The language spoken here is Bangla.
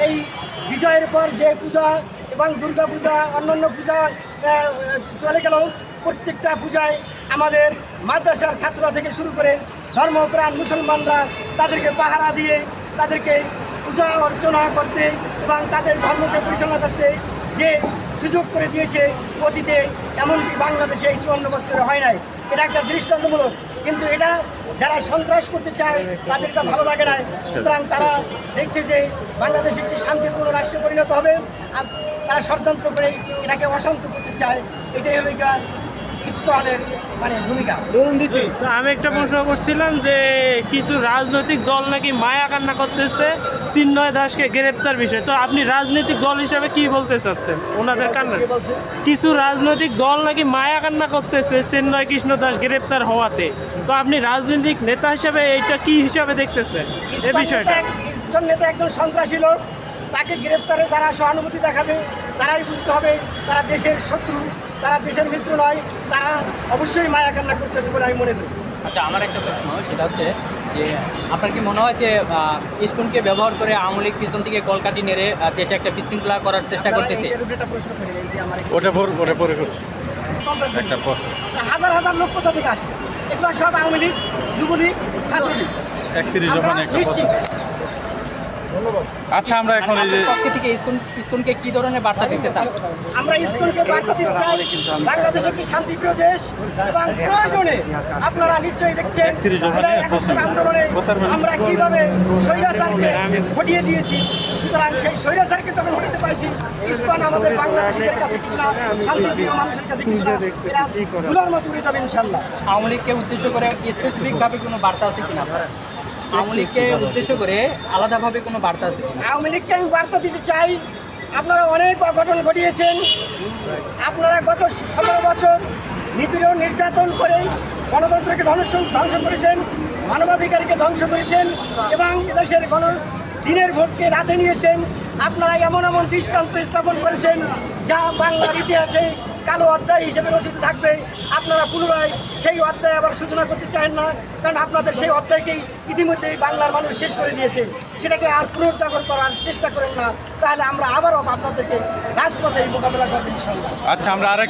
এই বিজয়ের পর যে পূজা এবং দুর্গা পূজা অন্যান্য পূজা চলে গেল, প্রত্যেকটা পূজায় আমাদের মাদ্রাসার ছাত্ররা থেকে শুরু করে ধর্মপ্রাণ মুসলমানরা তাদেরকে পাহারা দিয়ে তাদেরকে পূজা অর্চনা করতে এবং তাদের ধর্মকে পরিচালনা করতে যে সুযোগ করে দিয়েছে অতীতে, এমনকি বাংলাদেশে এই 54 বছরে হয় নাই। এটা একটা দৃষ্টান্তমূলক, কিন্তু এটা যারা সন্ত্রাস করতে চায় তাদের এটা ভালো লাগে না। সুতরাং তারা দেখছে যে বাংলাদেশ একটি শান্তিপূর্ণ রাষ্ট্রে পরিণত হবে, আর তারা ষড়যন্ত্র করে এটাকে অশান্ত করতে চায়। এটাই হলো ইসকনের ভূমিকা। তো আমি একটা প্রশ্ন করছিলাম যে কিছু রাজনৈতিক দল নাকি মায়া কান্না করতেছে চিন্ময় দাসকে গ্রেপ্তার বিষয়ে, তো আপনি রাজনৈতিক দল হিসাবে কি বলতে চাচ্ছেন ওনাদের কান্না? কিছু রাজনৈতিক দল নাকি মায়া কান্না করতেছে চিন্ময় কৃষ্ণ দাস গ্রেপ্তার হওয়াতে, তো আপনি রাজনৈতিক নেতা হিসাবে এইটা কি হিসাবে দেখতেছেন এই বিষয়টা? ইসকন নেতা একজন সন্ত্রাসী লোক, তাকে গ্রেপ্তারে যারা সহানুভূতি দেখাবে তারাই বুঝতে হবে তারা দেশের শত্রু, তারা দেশের মিত্র নয়, তারা অবশ্যই মায়া কান্না করতেছে বলে আমি মনে করি। আচ্ছা, আমার একটা প্রশ্ন, সেটা হচ্ছে যে আপনার কি মনে হয় যে ইসকনকে ব্যবহার করে আওয়ামী লীগ পিছন থেকে কলকাঠি নেড়ে দেশে একটা বিশৃঙ্খলা করার চেষ্টা করতেছে? হাজার হাজার লোক কোথা থেকে আসে? এগুলো সব আওয়ামী লীগ, যুবলীগ, ছাত্রলীগ। আমরা নিশ্চিত। আচ্ছা, আমরা এখন এই যে পক্ষ থেকে ইসকনকে কি ধরনের বার্তা দিতে চান? আমরা ইসকনকে বার্তা দিতে চাই বাংলাদেশ একটি শান্তিপ্রিয় দেশ, এবং প্রয়োজনে আপনারা নিশ্চয়ই দেখছেন জুলাই আগস্টের আন্দোলনে আমরা কিভাবে স্বৈরাচারকে হটিয়ে দিয়েছি। সুতরাং সেই স্বৈরাচারকে যখন হটাতে পারছি, ইসকন আমাদের বাংলাদেশিদের কাছে কিছু না, শান্তিপ্রিয় মানুষের কাছে কিছু না, এরা ধুলোর মতো উড়ে যাবে ইনশাল্লাহ। আওয়ামী লীগকে উদ্দেশ্য করে স্পেসিফিকভাবে কোনো বার্তা আছে কিনা? আওয়ামী লীগকে উদ্দেশ্য করে আলাদাভাবে কোনো বার্তা আছে কিনা? আওয়ামী লীগকে আমি বার্তা দিতে চাই, আপনারা অনেক অঘটন ঘটিয়েছেন। আপনারা গত 17 বছর নিপীড়ন নির্যাতন করে গণতন্ত্রকে ধ্বংস করেছেন, মানবাধিকারকে ধ্বংস করেছেন, এবং এদেশের দিনের ভোটকে রাতে নিয়েছেন। আপনারা এমন এমন দৃষ্টান্ত স্থাপন করেছেন যা বাংলার ইতিহাসে কালো অধ্যায় হিসেবে রচিত থাকবে। আপনারা পুনরায় সেই অধ্যায় আবার সূচনা করতে চান না, কারণ আপনাদের সেই অধ্যায়কেই ইতিমধ্যেই বাংলার মানুষ শেষ করে দিয়েছে। সেটাকে আর পুনর্জাগর করার চেষ্টা করেন না, তাহলে আমরা আবারও আপনাদেরকে রাজপথে মোকাবেলা করবো ইনশাআল্লাহ। আচ্ছা, আমরা আরেক